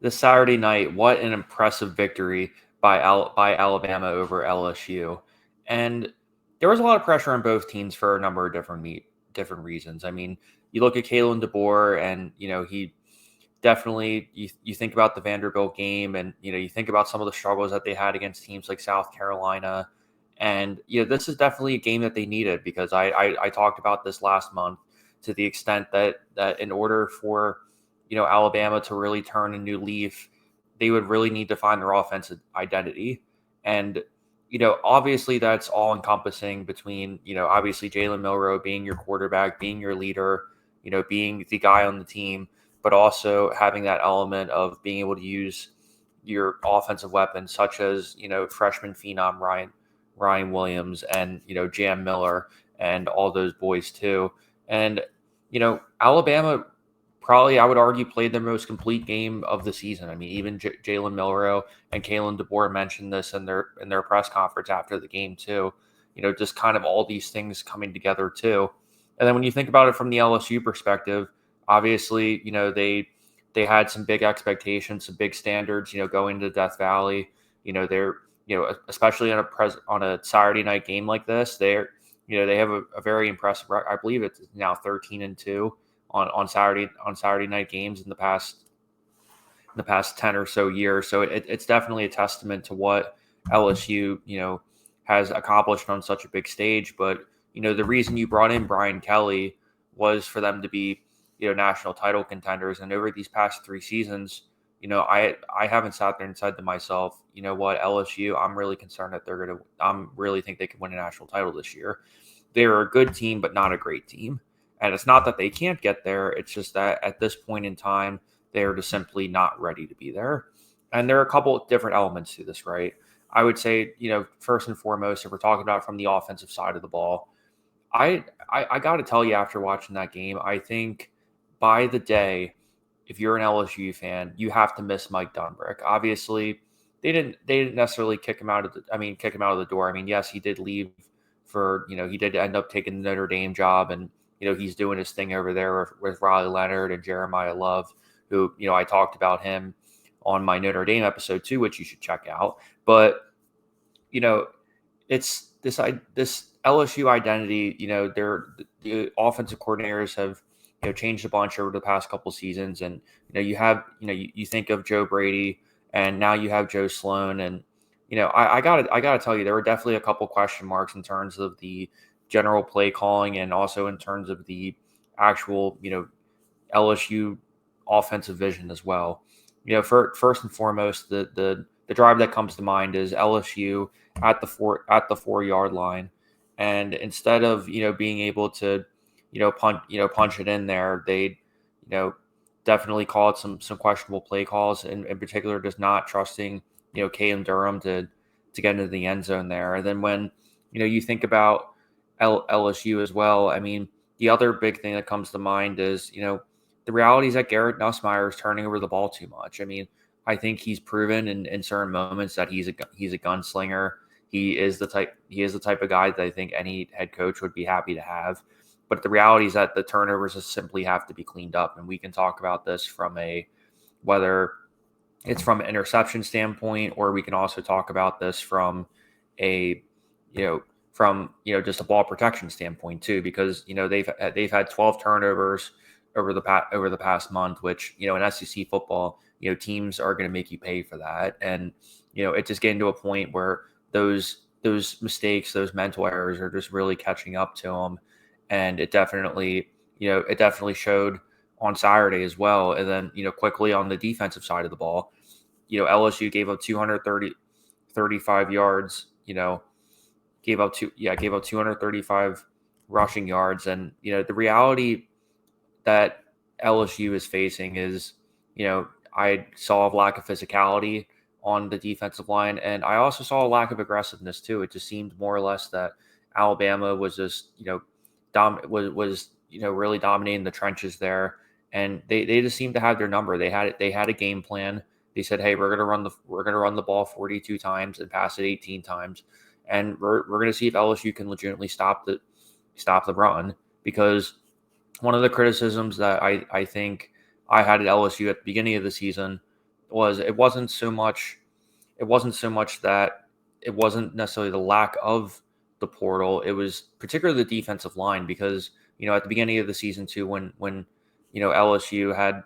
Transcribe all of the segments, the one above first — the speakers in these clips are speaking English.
this Saturday night, what an impressive victory by Alabama over LSU. And there was a lot of pressure on both teams for a number of different reasons. I mean, you look at Kalen DeBoer, and he definitely you think about the Vanderbilt game, and you think about some of the struggles that they had against teams like South Carolina, and this is definitely a game that they needed, because I talked about this last month, to the extent that in order for Alabama to really turn a new leaf, they would really need to find their offensive identity. And obviously that's all encompassing between obviously Jalen Milroe being your quarterback, being your leader, being the guy on the team, but also having that element of being able to use your offensive weapons, such as freshman phenom Ryan Williams, and Jam Miller, and all those boys too. And Alabama probably, I would argue, played their most complete game of the season. I mean, even Jalen Milroe and Kalen DeBoer mentioned this in their press conference after the game too. Just kind of all these things coming together too. And then when you think about it from the LSU perspective, obviously, they had some big expectations, some big standards, going to Death Valley. They're especially on a Saturday night game like this, they have a very impressive. I believe it's now 13-2 on Saturday night games in the past 10 or so years. So it's definitely a testament to what LSU has accomplished on such a big stage. But the reason you brought in Brian Kelly was for them to be national title contenders. And over these past 3 seasons, I haven't sat there and said to myself, you know what, LSU, I'm really concerned that I'm really think they could win a national title this year. They're a good team, but not a great team. And it's not that they can't get there. It's just that at this point in time, they're just simply not ready to be there. And there are a couple of different elements to this, right? I would say, first and foremost, if we're talking about from the offensive side of the ball, I got to tell you, after watching that game, I think by the day, if you're an LSU fan, you have to miss Mike Dunbrick. Obviously, they didn't necessarily kick him out of the door. I mean, yes, he did leave he did end up taking the Notre Dame job, and he's doing his thing over there with Riley Leonard and Jeremiah Love, who I talked about him on my Notre Dame episode too, which you should check out. But it's this LSU identity. The offensive coordinators have changed a bunch over the past couple seasons, and you think of Joe Brady, and now you have Joe Sloan, and I gotta tell you, there were definitely a couple question marks in terms of the general play calling, and also in terms of the actual LSU offensive vision as well. First and foremost, the drive that comes to mind is LSU at the 4 yard line, and instead of being able to punch it in there, they definitely called some questionable play calls, and in particular just not trusting Caden Durham to get into the end zone there. And then when you think about LSU as well, I mean, the other big thing that comes to mind is the reality is that Garrett Nussmeier is turning over the ball too much. I mean, I think he's proven in certain moments that he's a gunslinger. He is the type of guy that I think any head coach would be happy to have. But the reality is that the turnovers just simply have to be cleaned up. And we can talk about this from whether it's from an interception standpoint, or we can also talk about this from a, just a ball protection standpoint too, because, they've had 12 turnovers over the past month, which, in SEC football, teams are going to make you pay for that. And, it's just getting to a point where those mistakes, those mental errors are just really catching up to them. And it definitely showed on Saturday as well. And then, quickly on the defensive side of the ball, LSU gave up 235 yards, gave up 235 rushing yards. And, the reality that LSU is facing is, I saw a lack of physicality on the defensive line, and I also saw a lack of aggressiveness too. It just seemed more or less that Alabama was just, really dominating the trenches there, and they just seemed to have their number. They had a game plan. They said, hey, we're gonna run the ball 42 times and pass it 18 times, and we're gonna see if LSU can legitimately stop the run. Because one of the criticisms that I think I had at LSU at the beginning of the season was it wasn't so much that it wasn't necessarily the lack of the portal. It was particularly the defensive line because at the beginning of the season too, when LSU had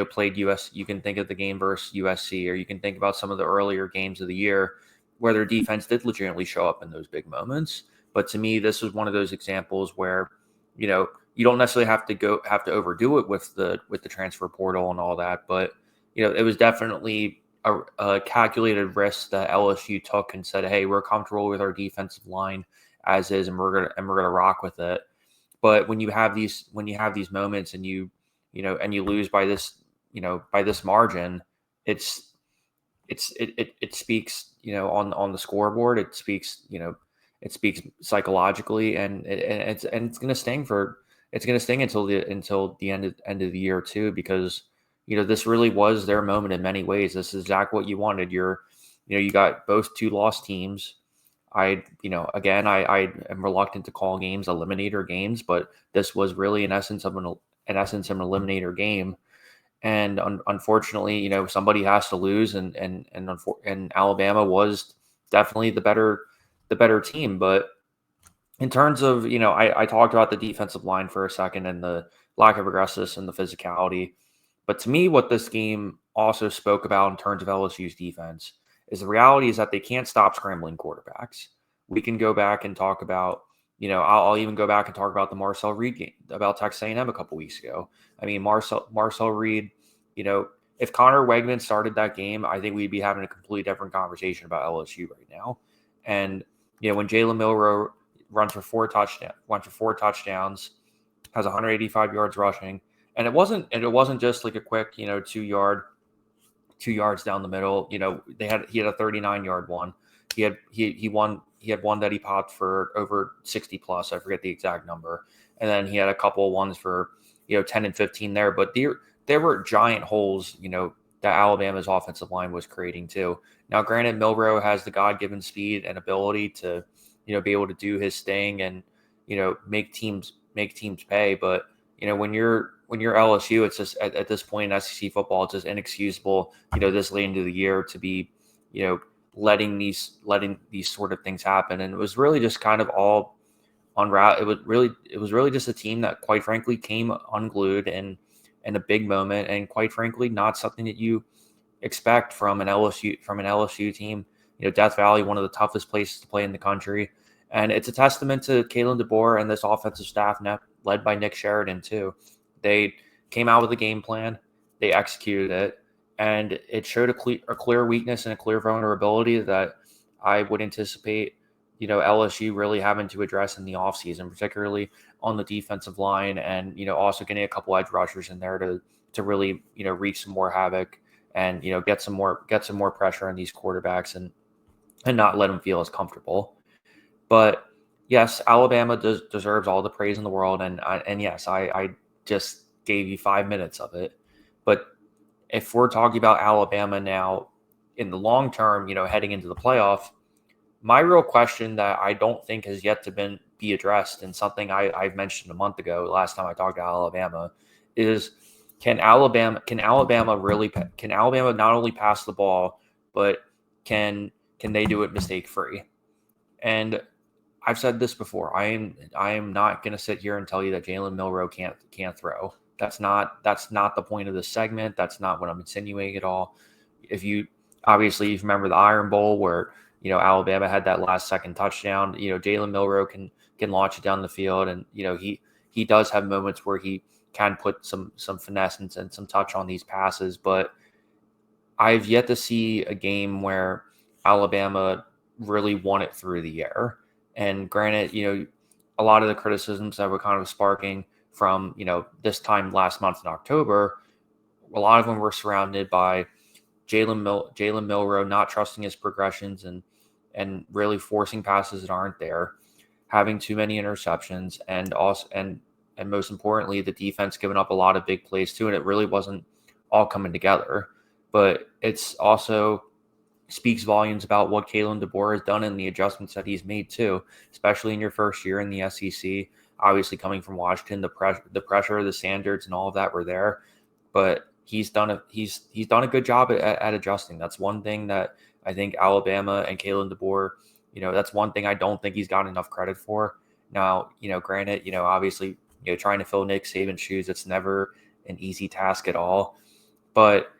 played US, you can think of the game versus USC, or you can think about some of the earlier games of the year where their defense did legitimately show up in those big moments. But to me, this was one of those examples where you don't necessarily have to overdo it with the transfer portal and all that, but it was definitely a calculated risk that LSU took and said, "Hey, we're comfortable with our defensive line as is, and we're gonna rock with it." But when you have these moments and you lose by this margin, it speaks on the scoreboard. It speaks psychologically, and it's going to sting until the end of the year too, because this really was their moment in many ways. This is exactly what you wanted. You got both two lost teams. Again, I am reluctant to call games eliminator games, but this was really in essence an eliminator game. And unfortunately, somebody has to lose, and Alabama was definitely the better team. But in terms of, I talked about the defensive line for a second and the lack of aggressiveness and the physicality. But to me, what this game also spoke about in terms of LSU's defense is the reality is that they can't stop scrambling quarterbacks. We can go back and talk about, I'll even go back and talk about the Marcel Reed game, about Texas A&M a couple weeks ago. I mean, Marcel Reed, if Connor Wegman started that game, I think we'd be having a completely different conversation about LSU right now. And, when Jalen Milroe runs for four touchdowns, has 185 yards rushing, and it wasn't just like a quick, 2 yards down the middle. He had a 39-yard one. He had one that he popped for over 60 plus. I forget the exact number. And then he had a couple of ones for 10 and 15 there. But there were giant holes that Alabama's offensive line was creating too. Now, granted, Milroe has the God-given speed and ability to be able to do his thing and make teams pay. But when you're LSU, it's just at this point in SEC football, it's just inexcusable, this late into the year to be, letting these sort of things happen. And it was really just kind of all on route. It was really just a team that, quite frankly, came unglued and in a big moment, and quite frankly, not something that you expect from an LSU team. Death Valley, one of the toughest places to play in the country. And it's a testament to Kalen DeBoer and this offensive staff led by Nick Sheridan too. They came out with a game plan, they executed it, and it showed a clear weakness and a clear vulnerability that I would anticipate, LSU really having to address in the offseason, particularly on the defensive line, and also getting a couple edge rushers in there to really wreak some more havoc and get some more pressure on these quarterbacks and not let them feel as comfortable. But yes, Alabama deserves all the praise in the world, and yes, I just gave you 5 minutes of it. But if we're talking about Alabama now in the long term, heading into the playoff, my real question that I don't think has yet to be addressed, and something I've mentioned a month ago, last time I talked to Alabama, is can Alabama not only pass the ball, but can they do it mistake free? And I've said this before. I am not going to sit here and tell you that Jalen Milroe can't throw. That's not the point of this segment. That's not what I'm insinuating at all. If you remember the Iron Bowl where Alabama had that last second touchdown, Jalen Milroe can launch it down the field, and he does have moments where he can put some finesse and some touch on these passes. But I've yet to see a game where Alabama really won it through the air. And granted, a lot of the criticisms that were kind of sparking from, this time last month in October, a lot of them were surrounded by Jalen Milroe not trusting his progressions and really forcing passes that aren't there, having too many interceptions, and also and most importantly, the defense giving up a lot of big plays too, and it really wasn't all coming together. But it's also speaks volumes about what Kalen DeBoer has done and the adjustments that he's made too, especially in your first year in the SEC. Obviously, coming from Washington, the pressure, the standards, and all of that were there. But he's done a good job at adjusting. That's one thing that I think Alabama and Kalen DeBoer, that's one thing I don't think he's gotten enough credit for. Now, granted, obviously, trying to fill Nick Saban's shoes, it's never an easy task at all. But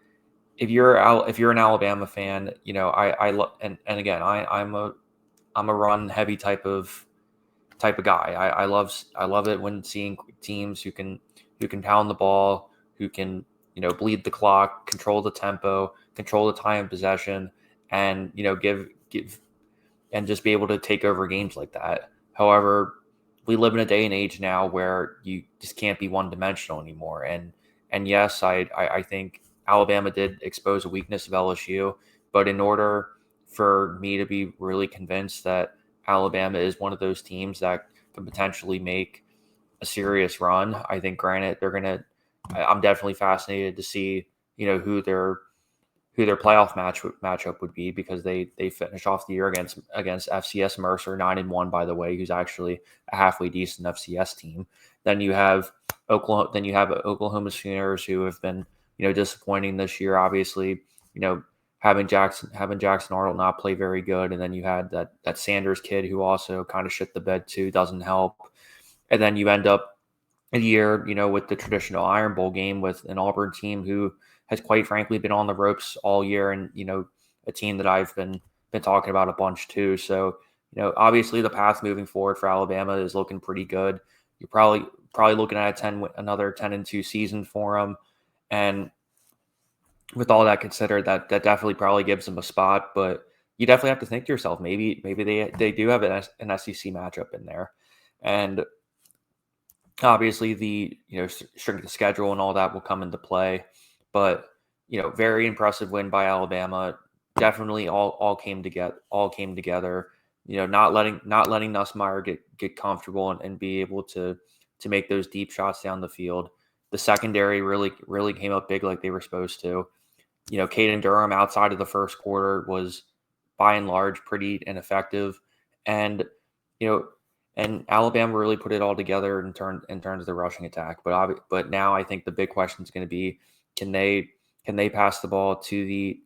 if you're an Alabama fan, I love, and again, I'm a run heavy type of guy. I love it when seeing teams who can pound the ball, who can bleed the clock, control the tempo, control the time of possession, and give and just be able to take over games like that. However, we live in a day and age now where you just can't be one dimensional anymore. And yes, I think Alabama did expose a weakness of LSU, but in order for me to be really convinced that Alabama is one of those teams that can potentially make a serious run, I think granted I'm definitely fascinated to see, who their playoff matchup would be, because they finish off the year against FCS Mercer 9-1, by the way, who's actually a halfway decent FCS team. Then you have Oklahoma Sooners, who have been disappointing this year. Obviously, having Jackson Arnold not play very good, and then you had that Sanders kid who also kind of shit the bed too, doesn't help. And then you end up a year, with the traditional Iron Bowl game with an Auburn team who has quite frankly been on the ropes all year, and a team that I've been talking about a bunch too. So obviously the path moving forward for Alabama is looking pretty good. You're probably looking at another 10-2 season for them, and with all that considered, that definitely probably gives them a spot. But you definitely have to think to yourself, maybe they do have an SEC matchup in there, and obviously the strength of schedule and all that will come into play. But very impressive win by Alabama. Definitely all came together. Not letting Nussmeier get comfortable and be able to make those deep shots down the field. The secondary really came up big like they were supposed to. Caden Durham outside of the first quarter was by and large pretty ineffective, and and Alabama really put it all together in terms of the rushing attack. But now I think the big question is going to be, can they pass the ball to the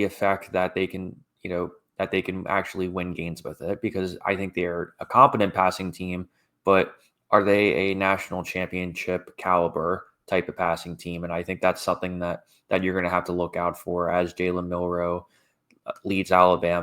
effect that they can actually win games with it? Because I think they're a competent passing team, but are they a national championship caliber type of passing team? And I think that's something that you're going to have to look out for as Jalen Milroe leads Alabama